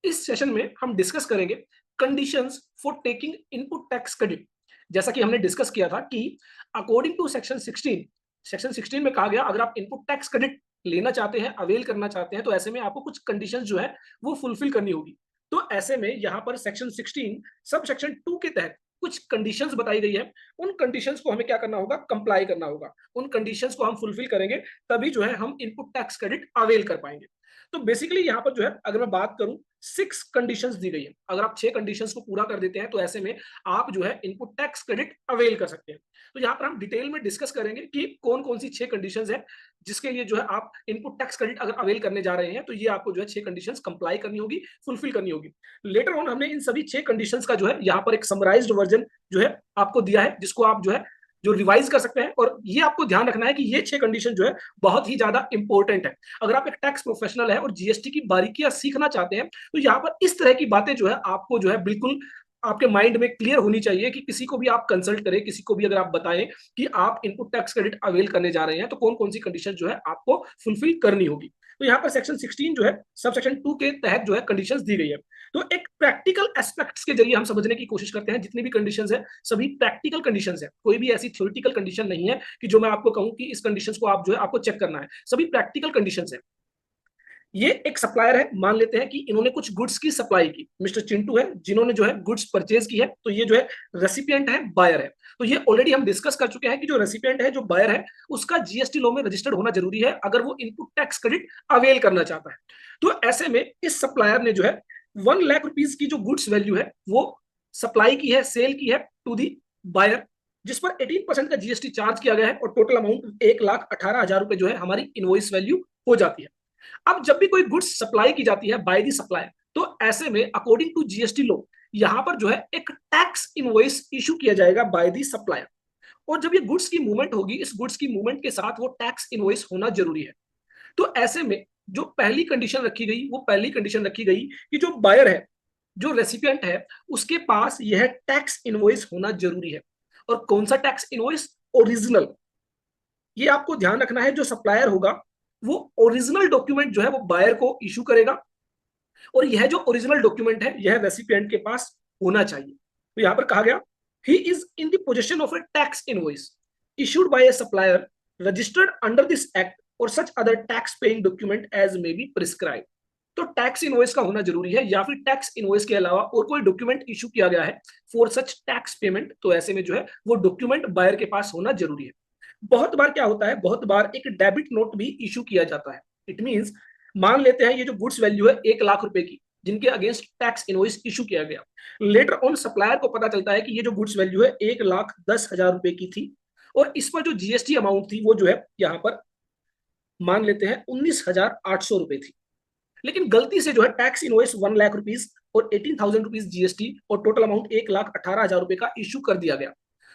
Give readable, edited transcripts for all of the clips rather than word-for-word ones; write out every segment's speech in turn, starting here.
इस सेशन में हम डिस्कस करेंगे conditions for taking input tax credit. जैसा कि हमने डिस्कस किया था कि अकॉर्डिंग टू सेक्शन 16 में कहा गया अगर आप इनपुट टैक्स क्रेडिट लेना चाहते हैं, अवेल करना चाहते हैं, तो ऐसे में आपको कुछ कंडीशंस जो है वो फुलफिल करनी होगी। तो ऐसे में यहाँ पर सेक्शन 16 सब सेक्शन 2 के तहत कुछ कंडीशंस बताई गई है। उन कंडीशंस को हमें क्या करना होगा, कंप्लाई करना होगा। उन कंडीशंस को हम फुलफिल करेंगे, तभी जो है हम इनपुट टैक्स क्रेडिट अवेल कर पाएंगे। तो बेसिकली यहाँ पर जो है अगर मैं बात करूं, 6 कंडीशंस दी गई है। अगर आप 6 कंडीशंस को पूरा कर देते हैं तो ऐसे में आप जो है इनपुट टैक्स क्रेडिट अवेल कर सकते हैं। तो यहाँ पर हम डिटेल में डिस्कस करेंगे कि कौन कौन सी 6 कंडीशंस है जिसके लिए जो है आप इनपुट टैक्स क्रेडिट अगर अवेल करने जा रहे हैं, तो ये आपको जो है 6 कंडीशंस कंप्लाई करनी होगी, फुलफिल करनी होगी। लेटर ऑन हमने इन सभी 6 कंडीशंस का जो है यहाँ पर एक समराइज्ड वर्जन जो है आपको दिया है, जिसको आप जो है जो रिवाइज कर सकते हैं। और ये आपको ध्यान रखना है कि ये 6 कंडीशन जो है बहुत ही ज्यादा इंपॉर्टेंट है। अगर आप एक टैक्स प्रोफेशनल है और जीएसटी की बारीकियां सीखना चाहते हैं, तो यहाँ पर इस तरह की बातें जो है आपको जो है बिल्कुल आपके माइंड में क्लियर होनी चाहिए कि किसी को भी आप कंसल्ट करें, किसी को भी अगर आप बताएं कि आप इनपुट टैक्स क्रेडिट अवेल करने जा रहे हैं, तो कौन कौन सी कंडीशन जो है आपको फुलफिल करनी होगी। तो यहाँ पर सेक्शन 16 जो है सब सेक्शन 2 के तहत जो है कंडीशंस दी गई है। तो एक प्रैक्टिकल एस्पेक्ट्स के जरिए हम समझने की कोशिश करते हैं। जितनी भी कंडीशंस है सभी प्रैक्टिकल कंडीशंस है, कोई भी ऐसी थ्योरेटिकल कंडीशन नहीं है कि जो मैं आपको कहूं कि इस कंडीशंस को आप जो है आपको चेक करना है। सभी प्रैक्टिकल कंडीशंस है। ये एक सप्लायर है, मान लेते हैं कि इन्होंने कुछ गुड्स की सप्लाई की, मिस्टर चिंटू है जिन्होंने जो है गुड्स परचेज की है, तो ये जो है रेसिपिएंट है, बायर है। तो ये ऑलरेडी हम डिस्कस कर चुके हैं कि जो रेसिपिएंट है, जो बायर है, उसका जीएसटी लॉ में रजिस्टर्ड होना जरूरी है अगर वो इनपुट टैक्स क्रेडिट अवेल करना चाहता है। तो ऐसे में इस सप्लायर ने जो है 1 लाख रुपीज की जो गुड्स वैल्यू है वो सप्लाई की है, सेल की है टू दी बायर, जिस पर 18% का जीएसटी चार्ज किया गया है और टोटल अमाउंट 1,18,000 रुपए जो है हमारी इनवॉइस वैल्यू हो जाती है। अब जब भी कोई गुड्स सप्लाई की जाती है बाय दी सप्लायर, तो ऐसे में अकॉर्डिंग टू जीएसटी लॉ यहां पर जो है एक टैक्स इनवॉइस इशू किया जाएगा बाय दी सप्लायर। और जब ये गुड्स की मूवमेंट होगी, इस गुड्स की मूवमेंट के साथ वो टैक्स इनवॉइस होना जरूरी है। तो ऐसे में जो पहली कंडीशन रखी गई, वो पहली कंडीशन रखी गई कि जो बायर है, जो रेसिपिएंट है, उसके पास यह टैक्स इनवॉइस होना जरूरी है। और कौन सा टैक्स इनवॉइस? ओरिजिनल। ये आपको ध्यान रखना है, जो सप्लायर होगा वो ओरिजिनल डॉक्यूमेंट जो है वो बायर को इशू करेगा, और यह जो ओरिजिनल डॉक्यूमेंट है यह रेसिपिएंट के पास होना चाहिए। तो यहां पर कहा गया he is in the position of a tax invoice issued by a supplier registered under this act और such other tax paying document as may be prescribe. तो टैक्स इनवॉइस का होना जरूरी है, या फिर टैक्स इनवॉइस के अलावा और कोई डॉक्यूमेंट इशू किया गया है फॉर सच टैक्स पेमेंट, तो ऐसे में जो है वो डॉक्यूमेंट बायर के पास होना जरूरी है। बहुत बार क्या होता है, बहुत बार एक डेबिट नोट भी इशू किया जाता है। इट मींस मान लेते हैं ये जो गुड्स वैल्यू है 1 लाख रुपए की, जिनके अगेंस्ट टैक्स इनवॉइस इशू किया गया, लेटर ऑन सप्लायर को पता चलता है कि ये जो गुड्स वैल्यू है 1,10,000 रुपए की थी, और इस पर जो जीएसटी अमाउंट थी वो जो है यहाँ पर मान लेते हैं 19,800 रुपए थी। लेकिन गलती से जो है टैक्स इनवॉइस 1 लाख रुपीज और 18,000 रुपीज जीएसटी और टोटल अमाउंट 1,18,000 रुपए का इशू कर दिया गया।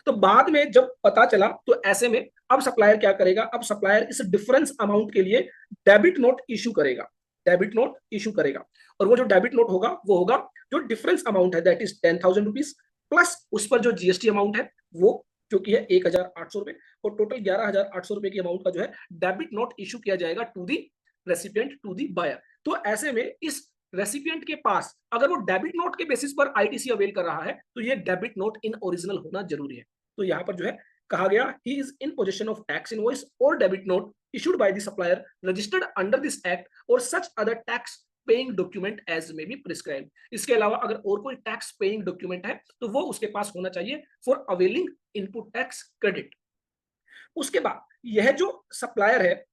तो बाद में जब पता चला, तो ऐसे में अब सप्लायर क्या करेगा, अब सप्लायर इस डिफरेंस अमाउंट के लिए डेबिट नोट इशू करेगा, डेबिट नोट इशू करेगा। और वो जो डेबिट नोट होगा वो होगा जो डिफरेंस अमाउंट है, दैट इज 10,000 रुपीज, प्लस उस पर जो जीएसटी अमाउंट है वो जो कि है 1,800 रुपए, और टोटल 11,800 रुपए की अमाउंट का जो है डेबिट नोट इशू किया जाएगा to the recipient, to the buyer. तो ऐसे में इस रेसिपिएंट के पास अगर वो डेबिट नोट के बेसिस पर आईटीसी अवेल कर रहा है, तो ये डेबिट नोट इन ओरिजिनल होना जरूरी है। तो यहाँ पर जो है कहा गया he is in position of tax invoice और debit note issued by the supplier registered under this act और such other tax paying document as may be prescribe. इसके अलावा अगर और कोई टैक्स पेइंग डॉक्यूमेंट है तो वो उसके पास होना चाहिए for availing input tax credit. उसके बाद यह जो सप्लायर है,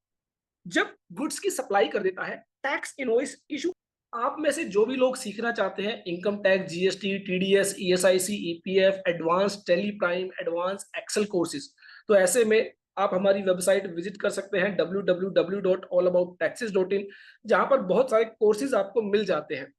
जब गुड्स की सप्लाई कर देता है, टैक्स इनवॉइस इशू। आप में से जो भी लोग सीखना चाहते हैं income tax, GST, TDS, ESIC, EPF, advance Tally prime, advance Excel courses, तो ऐसे में आप हमारी वेबसाइट विजिट कर सकते हैं www.allabouttaxes.in, जहां पर बहुत सारे कोर्सेज आपको मिल जाते हैं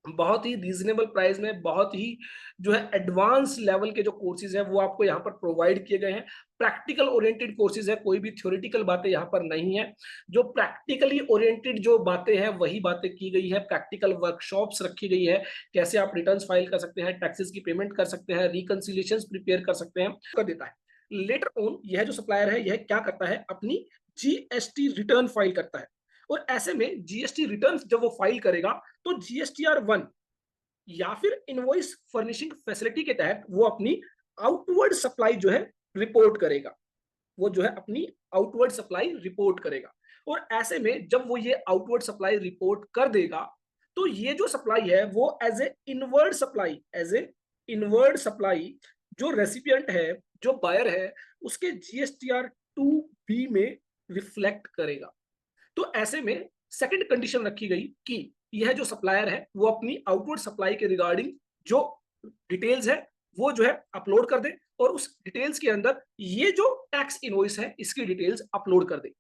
बहुत ही रीजनेबल प्राइस में। बहुत ही जो है एडवांस लेवल के जो कोर्सेज हैं वो आपको यहाँ पर प्रोवाइड किए गए हैं। प्रैक्टिकल ओरिएंटेड कोर्सेज है, कोई भी थ्योरेटिकल बातें यहाँ पर नहीं है। जो प्रैक्टिकली ओरिएंटेड जो बातें हैं वही बातें की गई है, प्रैक्टिकल वर्कशॉप्स रखी गई है, कैसे आप रिटर्न्स फाइल कर सकते हैं, टैक्सेस की पेमेंट कर सकते हैं, रिकंसिलिएशंस प्रिपेयर कर सकते हैं, कर देता है। लेटर ऑन यह जो सप्लायर है यह क्या करता है, अपनी जीएसटी रिटर्न फाइल करता है। और ऐसे में जीएसटी रिटर्न जब वो फाइल करेगा तो जीएसटीआर 1 या फिर इनवॉइस फर्निशिंग फैसिलिटी के तहत वो अपनी आउटवर्ड सप्लाई जो है रिपोर्ट करेगा। वो जो है अपनी आउटवर्ड सप्लाई रिपोर्ट करेगा। और ऐसे में जब वो ये आउटवर्ड सप्लाई रिपोर्ट कर देगा तो ये जो सप्लाई है वो एज ए इनवर्ड सप्लाई जो रेसिपिएंट है, जो बायर है, उसके जीएसटीआर 2B में रिफ्लेक्ट करेगा। तो ऐसे में सेकंड कंडीशन रखी गई कि यह जो सप्लायर है वो अपनी आउटवर्ड सप्लाई के रिगार्डिंग जो डिटेल्स है वो जो है अपलोड कर दे और उस डिटेल्स के अंदर ये जो टैक्स इनवॉइस है इसकी डिटेल्स अपलोड कर दे।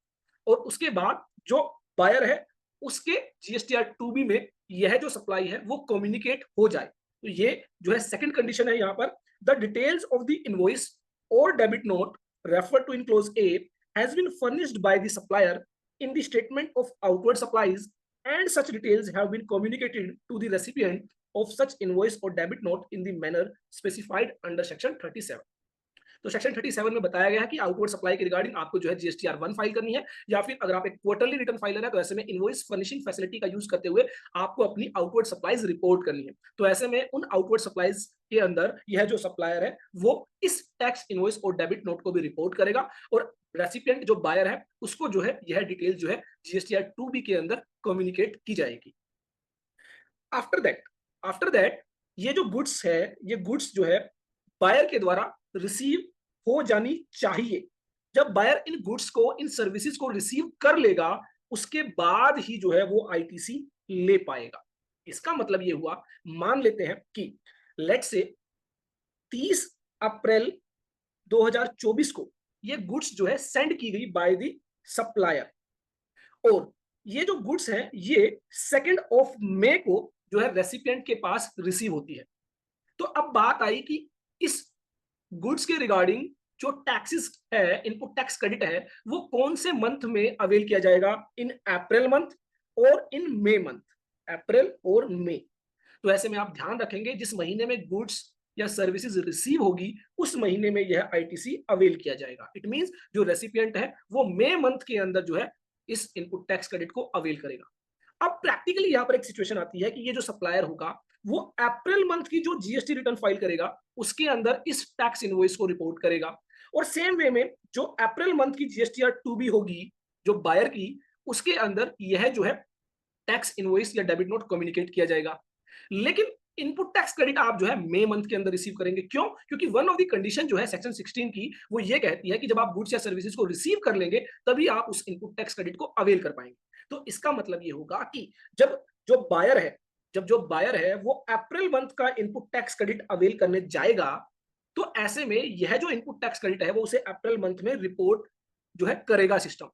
और उसके बाद जो बायर है उसके जीएसटीआर 2B में यह जो सप्लाई है वो कम्युनिकेट हो जाए। तो ये जो है सेकंड कंडीशन है यहाँ पर, the details of the invoice और debit note refer to in clause a has been furnished by the supplier in the statement of outward supplies and such details have been communicated to the recipient of such invoice or debit note in the manner specified under section 37। तो section 37 में बताया गया है कि outward supply के regarding आपको जो है जीएसटीआर 1 फाइल करनी है या फिर अगर आप एक क्वार्टरली रिटर्न फाइलर है तो ऐसे में इनवॉइस फर्निशिंग फैसिलिटी का यूज करते हुए आपको अपनी आउटवर्ड सप्लाईज रिपोर्ट करनी है। तो ऐसे में उन आउटवर्ड सप्लाईज के अंदर यह जो सप्लायर है वो इस टैक्स इनवॉइस और डेबिट नोट को भी रिपोर्ट करेगा और रेसिपिएंट जो बायर है उसको जो है यह डिटेल जो है जीएसटीआर 2B के अंदर कम्युनिकेट की जाएगी। आफ्टर दैट ये जो गुड्स है, ये गुड्स जो है बायर के द्वारा रिसीव हो जानी चाहिए। जब बायर इन गुड्स को, इन सर्विसेज को रिसीव कर लेगा उसके बाद ही जो है वो आईटीसी ले पाएगा। इसका मतलब ये हुआ, मान लेते हैं कि लेट्स से 30 अप्रैल 2024 को ये गुड्स जो है सेंड की गई बाय द सप्लायर और ये जो गुड्स है ये 2 मई को जो है रेसिपिएंट के पास रिसीव होती है। तो अब बात आई कि इस गुड्स के रिगार्डिंग जो टैक्सेस है, इनपुट टैक्स क्रेडिट है, वो कौन से मंथ में अवेल किया जाएगा, इन अप्रैल मंथ और इन मई मंथ, अप्रैल और मई। तो ऐसे में आप ध्यान रखेंगे जिस महीने में गुड्स या सर्विसेज रिसीव होगी उस महीने में यह आईटीसी अवेल किया जाएगा। इट मींस जो रेसिपिएंट है वो मई मंथ के अंदर जो है इस इनपुट टैक्स क्रेडिट को अवेल करेगा। अब प्रैक्टिकली यहाँ पर एक सिचुएशन आती है कि ये जो सप्लायर होगा वो अप्रैल मंथ की जो जीएसटी रिटर्न फाइल करेगा उसके अंदर इस टैक्स इनवॉइस को रिपोर्ट करेगा और सेम वे में जो अप्रैल मंथ की जीएसटीआर 2B होगी जो बायर की, उसके अंदर यह जो है टैक्स इनवॉइस या डेबिट नोट कम्युनिकेट किया जाएगा। लेकिन इनपुट टैक्स क्रेडिट आप जो है मई मंथ के अंदर रिसीव करेंगे। क्यों? क्योंकि वन ऑफ द कंडीशन जो है सेक्शन 16 की वो ये कहती है कि जब आप गुड्स या सर्विसेज को रिसीव कर लेंगे तभी आप उस इनपुट टैक्स क्रेडिट को अवेल कर पाएंगे। तो इसका मतलब ये होगा कि जब जो बायर है वो अप्रैल मंथ का इनपुट टैक्स क्रेडिट अवेल करने जाएगा तो ऐसे में यह जो इनपुट टैक्स क्रेडिट है वो उसे अप्रैल मंथ में रिपोर्ट जो है करेगा सिस्टम।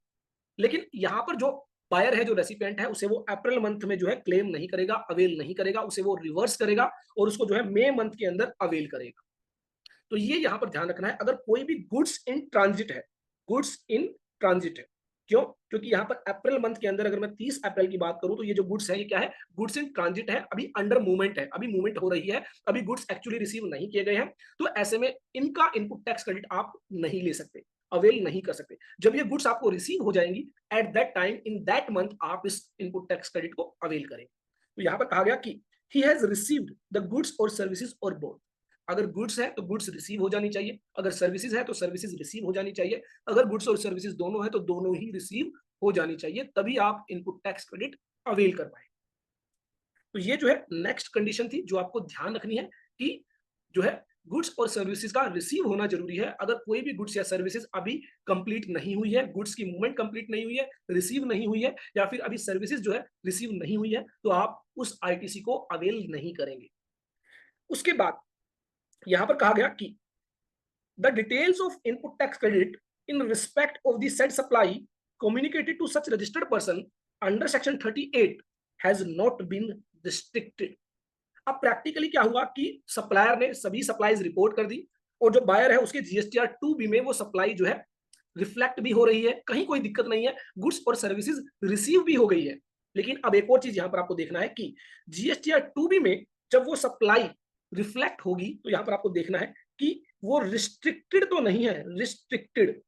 लेकिन यहां पर जो बायर है, जो रेसिपिएंट है, उसे वो अप्रैल मंथ में जो है क्लेम नहीं करेगा, अवेल नहीं करेगा, उसे वो रिवर्स करेगा और उसको जो है मई मंथ के अंदर अवेल करेगा। तो ये यहां पर ध्यान रखना है। अगर कोई भी गुड्स इन ट्रांजिट है, क्यों? क्योंकि यहाँ पर अप्रैल मंथ के अंदर अगर मैं 30 अप्रैल की बात करूं तो ये जो गुड्स है ये क्या है? गुड्स इन ट्रांजिट है, अभी अंडर मूवमेंट है, अभी मूवमेंट हो रही है, अभी गुड्स एक्चुअली रिसीव नहीं किए गए हैं। तो ऐसे में इनका इनपुट टैक्स क्रेडिट आप नहीं ले सकते, अवेल नहीं कर सकते। जब ये गुड्स आपको रिसीव हो जाएंगी at that time in that month आप इस इनपुट टैक्स क्रेडिट को अवेल करें। तो यहाँ पर कहा गया कि he has received the goods और सर्विसेज और बोथ। अगर गुड्स है तो गुड्स रिसीव हो जानी चाहिए, अगर सर्विसेज है तो सर्विसेज रिसीव हो जानी चाहिए, अगर गुड्स और सर्विसेज दोनों है तो दोनों ही रिसीव हो जानी चाहिए, तभी आप इनपुट टैक्स क्रेडिट अवेल कर पाए। तो ये जो है नेक्स्ट कंडीशन थी जो आपको ध्यान रखनी है कि जो है गुड्स और सर्विसेज का रिसीव होना जरूरी है। अगर कोई भी गुड्स या सर्विसेज अभी कंप्लीट नहीं हुई है, गुड्स की मूवमेंट कंप्लीट नहीं हुई है, रिसीव नहीं हुई है, या फिर अभी सर्विसेज जो है रिसीव नहीं हुई है, तो आप उस आईटीसी को अवेल नहीं करेंगे। उसके बाद यहां पर कहा गया कि the details of input tax credit in respect of the said supply communicated to such registered person under section 38 has not been restricted। अब प्रैक्टिकली क्या हुआ कि सप्लायर ने सभी सप्लाईज रिपोर्ट कर दी और जो बायर है उसके जीएसटीआर 2B में वो सप्लाई जो है रिफ्लेक्ट भी हो रही है, कहीं कोई दिक्कत नहीं है, गुड्स और सर्विसेज रिसीव भी हो गई है। लेकिन अब एक और चीज यहां पर आपको देखना है कि जीएसटीआर 2B में जब वो सप्लाई रिफ्लेक्ट होगी तो यहां पर आपको देखना है कि वो रिस्ट्रिक्टेड तो नहीं है। रिस्ट्रिक्टेड,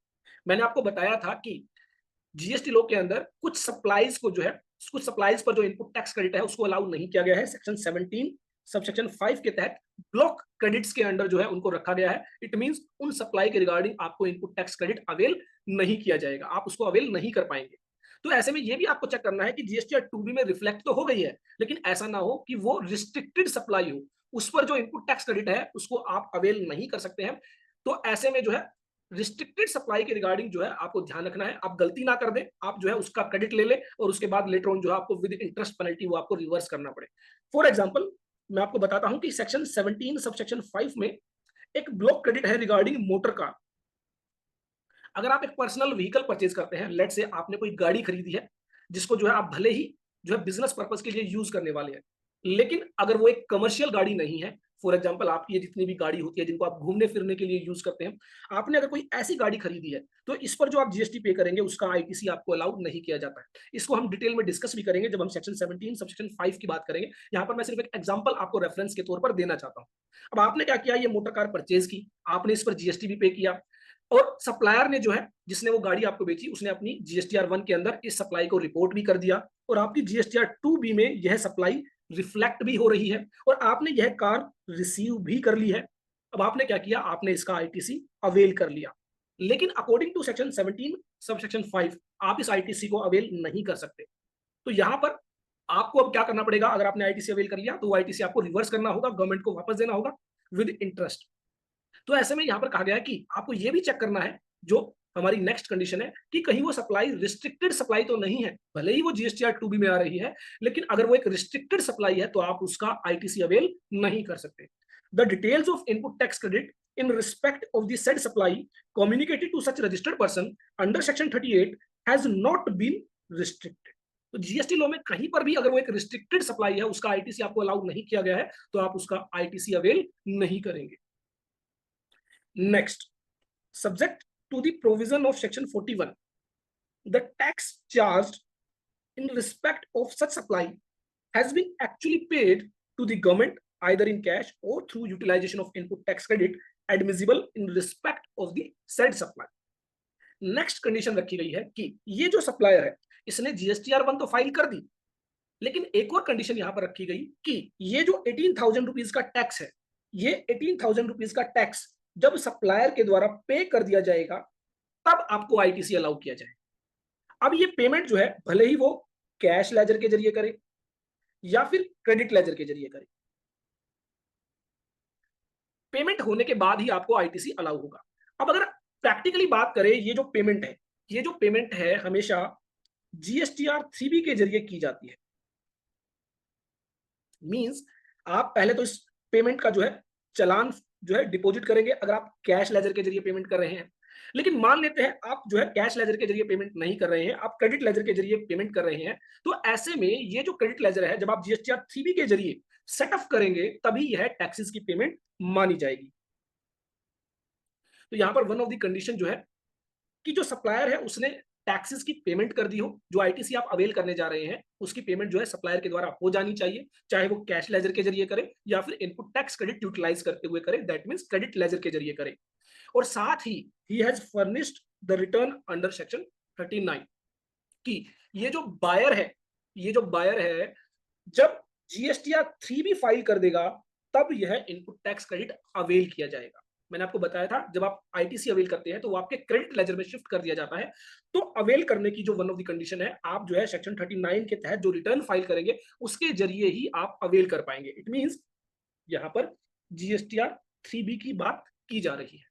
मैंने आपको बताया था कि जीएसटी लॉ के अंदर कुछ सप्लाईज को जो है, कुछ सप्लाईज पर जो इनपुट टैक्स क्रेडिट है उसको अलाउ नहीं किया गया है। सेक्शन 17 सबसेक्शन 5 के तहत ब्लॉक क्रेडिट्स के अंडर जो है उनको रखा गया है। इट मींस उन सप्लाई के रिगार्डिंग आपको इनपुट टैक्स क्रेडिट अवेल नहीं किया जाएगा, आप उसको अवेल नहीं कर पाएंगे। तो ऐसे में ये भी आपको चेक करना है कि जीएसटी 2B में रिफ्लेक्ट तो हो गई है, लेकिन ऐसा ना हो कि वो रिस्ट्रिक्टेड सप्लाई हो, उस पर जो इनपुट टैक्स क्रेडिट है उसको आप अवेल नहीं कर सकते हैं। तो ऐसे में जो है रिस्ट्रिक्टेड सप्लाई के रिगार्डिंग जो है आपको ध्यान रखना है, आप गलती ना कर दें, आप जो है उसका क्रेडिट ले लें और उसके बाद लेटर ऑन जो है आपको विद इंटरेस्ट पेनल्टी वो आपको रिवर्स करना पड़े। फॉर एग्जाम्पल मैं आपको बताता हूं कि सेक्शन 17 सबसेक्शन 5 में एक ब्लॉक क्रेडिट है रिगार्डिंग मोटर कार। अगर आप एक पर्सनल व्हीकल परचेज करते हैं, लेट से आपने कोई गाड़ी खरीदी है जिसको जो है आप भले ही जो है बिजनेस पर्पज के लिए यूज करने वाले हैं, लेकिन अगर वो एक कमर्शियल गाड़ी नहीं है, फॉर एग्जांपल आपकी ये जितनी भी गाड़ी होती है जिनको आप घूमने फिरने के लिए यूज करते हैं, आपने अगर कोई ऐसी गाड़ी खरीदी है तो इस पर जो आप जीएसटी पे करेंगे उसका आईटीसी आपको अलाउ नहीं किया जाता है। इसको हम डिटेल में डिस्कस भी करेंगे जब हम सेक्शन 17 सबसेक्शन 5 की बात करेंगे। यहाँ पर मैं सिर्फ एक एग्जांपल आपको रेफरेंस के तौर पर देना चाहता हूँ। अब आपने क्या किया, ये मोटर कार परचेज की, आपने इस पर जीएसटी भी पे किया और सप्लायर ने जो है जिसने वो गाड़ी आपको बेची उसने अपनी जीएसटीआर 1 के अंदर इस सप्लाई को रिपोर्ट भी कर दिया और आपकी जीएसटीआर 2B में यह सप्लाई रिफ्लेक्ट भी हो रही है और आपने यह कार रिसीव भी कर ली है। अब आपने क्या किया, आपने इसका आईटीसी अवेल कर लिया, लेकिन according to section 17 sub section 5 आप इस आईटीसी को अवेल नहीं कर सकते। तो यहां पर आपको अब क्या करना पड़ेगा, अगर आपने आईटीसी अवेल कर लिया तो वो आईटीसी आपको रिवर्स करना होगा, गवर्नमेंट को वापस देना होगा विद इंटरेस्ट। तो ऐसे में यहां पर कहा गया है कि आपको यह भी चेक करना है, जो हमारी नेक्स्ट कंडीशन है, कि कहीं वो सप्लाई रिस्ट्रिक्टेड सप्लाई तो नहीं है, भले ही वो जीएसटीआर 2B में आ रही है, लेकिन अगर वो एक रिस्ट्रिक्टेड सप्लाई है तो आप उसका आईटीसी अवेल नहीं कर सकते। The details of input tax credit in respect of the said supply communicated to such registered person under section 38 has not been restricted। तो जीएसटी लॉ में कहीं पर भी अगर वो एक रिस्ट्रिक्टेड सप्लाई है उसका आईटीसी आपको अलाउ नहीं किया गया है तो आप उसका आईटीसी अवेल नहीं करेंगे। Next, subject to the provision of section 41, the tax charged in respect of such supply has been actually paid to the government either in cash or through utilization of input tax credit admissible in respect of the said supply। Next condition रखी गई है कि ये जो supplier है इसने GSTR 1 तो file कर दी, लेकिन एक और कंडीशन यहां पर रखी गई कि ये जो 18,000 रुपीज का टैक्स है, ये 18,000 रुपीज का टैक्स जब सप्लायर के द्वारा पे कर दिया जाएगा तब आपको आईटीसी अलाउ किया जाए। अब ये पेमेंट जो है भले ही वो कैश लेजर के जरिए करे या फिर क्रेडिट लेजर के जरिए करे, पेमेंट होने के बाद ही आपको आईटीसी अलाउ होगा। अब अगर प्रैक्टिकली बात करें, ये जो पेमेंट है, ये जो पेमेंट है हमेशा जीएसटीआर 3B के जरिए की जाती है। मींस आप पहले तो इस पेमेंट का जो है चालान जो है डिपॉजिट करेंगे अगर आप कैश लेजर के जरिए पेमेंट कर रहे हैं, लेकिन मान लेते हैं आप जो है कैश लेजर के जरिए पेमेंट नहीं कर रहे हैं, आप क्रेडिट लेजर के जरिए पेमेंट कर रहे हैं, तो ऐसे में ये जो क्रेडिट लेजर है जब आप जीएसटीआर 3B के जरिए सेटअप करेंगे तभी यह टैक्सेस की पेमेंट मानी जाएगी। तो यहां पर वन ऑफ द कंडीशन जो है कि जो सप्लायर है उसने टैक्सेस की पेमेंट कर दी हो, जो आईटीसी आप अवेल करने जा रहे हैं उसकी पेमेंट जो है सप्लायर के द्वारा हो जानी चाहिए, चाहे वो कैश लेजर के जरिए करे या फिर इनपुट टैक्स क्रेडिट यूटिलाइज करते हुए करे, दैट मींस क्रेडिट लेजर के जरिए करे। और साथ he has furnished the return under section 39 कि ये जो बायर है, ये जो बायर है जब जीएसटीआर 3B फाइल कर देगा तब यह इनपुट टैक्स क्रेडिट अवेल किया जाएगा। मैंने आपको बताया था जब आप आईटीसी अवेल करते हैं तो वो आपके क्रेडिट लेजर में शिफ्ट कर दिया जाता है। तो अवेल करने की जो वन ऑफ द कंडीशन है, आप जो है सेक्शन 39 के तहत जो रिटर्न फाइल करेंगे उसके जरिए ही आप अवेल कर पाएंगे। इट मींस यहां पर जीएसटीआर 3B की बात की जा रही है।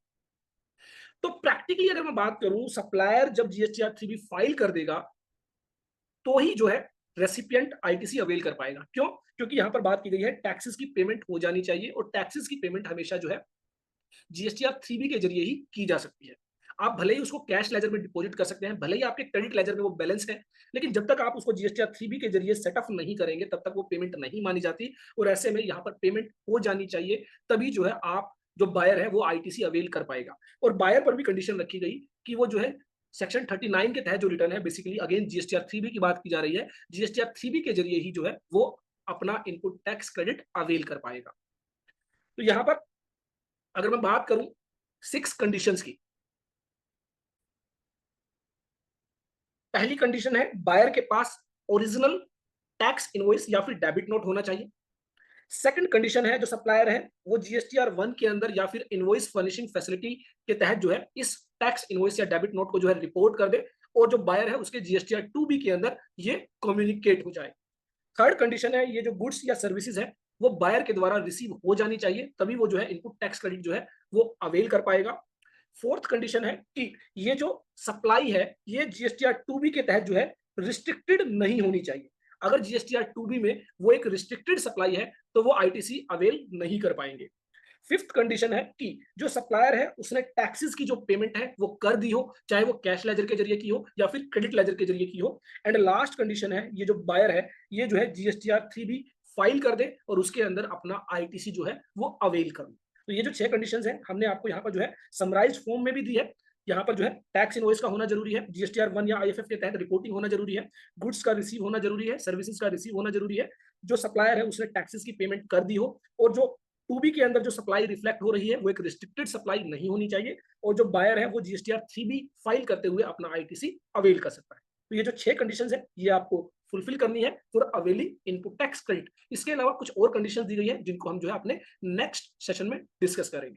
तो प्रैक्टिकली अगर मैं बात करूं, सप्लायर जब जीएसटीआर 3B फाइल कर देगा तो ही जो है रेसिपिएंट आईटीसी अवेल कर पाएगा। क्यों? क्योंकि यहां पर बात की गई है टैक्सेस की पेमेंट हो जानी चाहिए और टैक्सेस की पेमेंट हमेशा जो है जीएसटीआर 3B के जरिए ही की जा सकती है। आप भले ही उसको कैश लेजर में डिपॉजिट कर सकते हैं, भले ही आपके क्रेडिट लेजर में वो बैलेंस है, लेकिन जब तक आप उसको जीएसटीआर 3B के जरिए सेटअप नहीं करेंगे तब तक वो पेमेंट नहीं मानी जाती। और ऐसे में यहाँ पर पेमेंट हो जानी चाहिए, तभी जो है आप जो बायर है वो आईटीसी अवेल कर पाएगा। और बायर पर भी कंडीशन रखी गई कि वो जो है सेक्शन 39 के तहत जो रिटर्न है, बेसिकली अगेन जीएसटीआर 3B की बात की जा रही है, जीएसटीआर 3B के जरिए ही जो है वो अपना इनपुट टैक्स क्रेडिट अवेल कर पाएगा। तो यहाँ पर अगर मैं बात करूं 6 कंडीशंस की, पहली कंडीशन है बायर के पास ओरिजिनल टैक्स इनवॉइस या फिर डेबिट नोट होना चाहिए। सेकंड कंडीशन है जो सप्लायर है वो जीएसटीआर 1 के अंदर या फिर इनवॉइस फर्निशिंग फैसिलिटी के तहत जो है इस टैक्स इनवॉइस या डेबिट नोट को जो है रिपोर्ट कर दे और जो बायर है उसके जीएसटीआर 2 बी के अंदर ये कम्युनिकेट हो जाए। थर्ड कंडीशन है ये जो गुड्स या सर्विसेज है वो बायर के द्वारा रिसीव हो जानी चाहिए, तभी वो जो है इनपुट टैक्स क्रेडिट जो है वो अवेल कर पाएगा। फोर्थ कंडीशन है कि ये जो सप्लाई है ये जीएसटीआर 2 बी के तहत जो है रिस्ट्रिक्टेड नहीं होनी चाहिए। अगर जीएसटीआर 2 बी में वो एक रिस्ट्रिक्टेड सप्लाई है तो वो आईटीसी अवेल नहीं कर पाएंगे। फिफ्थ कंडीशन है कि जो सप्लायर है उसने टैक्सेस की जो पेमेंट है वो कर दी हो, चाहे वो कैश लेजर के जरिए की हो या फिर क्रेडिट लेजर के जरिए की हो। एंड लास्ट कंडीशन है ये जो बायर है ये जो है जीएसटीआर 3 बी फाइल कर दे और उसके अंदर अपना आईटीसी जो है वो अवेल कर ले। तो ये जो 6 कंडीशंस है हमने आपको यहाँ पर जो है समराइज फॉर्म में भी दी है। यहाँ पर जो है टैक्स इनवॉइस का होना जरूरी है, जीएसटीआर 1 या आईएफएफ के तहत रिपोर्टिंग होना जरूरी है, गुड्स का रिसीव होना जरूरी है, सर्विसेज का रिसीव होना जरूरी है, जो सप्लायर है उसने टैक्सेस की पेमेंट कर दी हो और जो 2 बी के अंदर जो सप्लाई रिफ्लेक्ट हो रही है वो एक रिस्ट्रिक्टेड सप्लाई नहीं होनी चाहिए और जो बायर है वो जीएसटीआर 3 बी फाइल करते हुए अपना आईटीसी अवेल कर सकता है। तो ये जो 6 कंडीशंस है ये आपको फुलफिल करनी है for availing input tax credit. इसके अलावा कुछ और कंडीशंस दी गई है जिनको हम जो है अपने नेक्स्ट सेशन में डिस्कस करेंगे।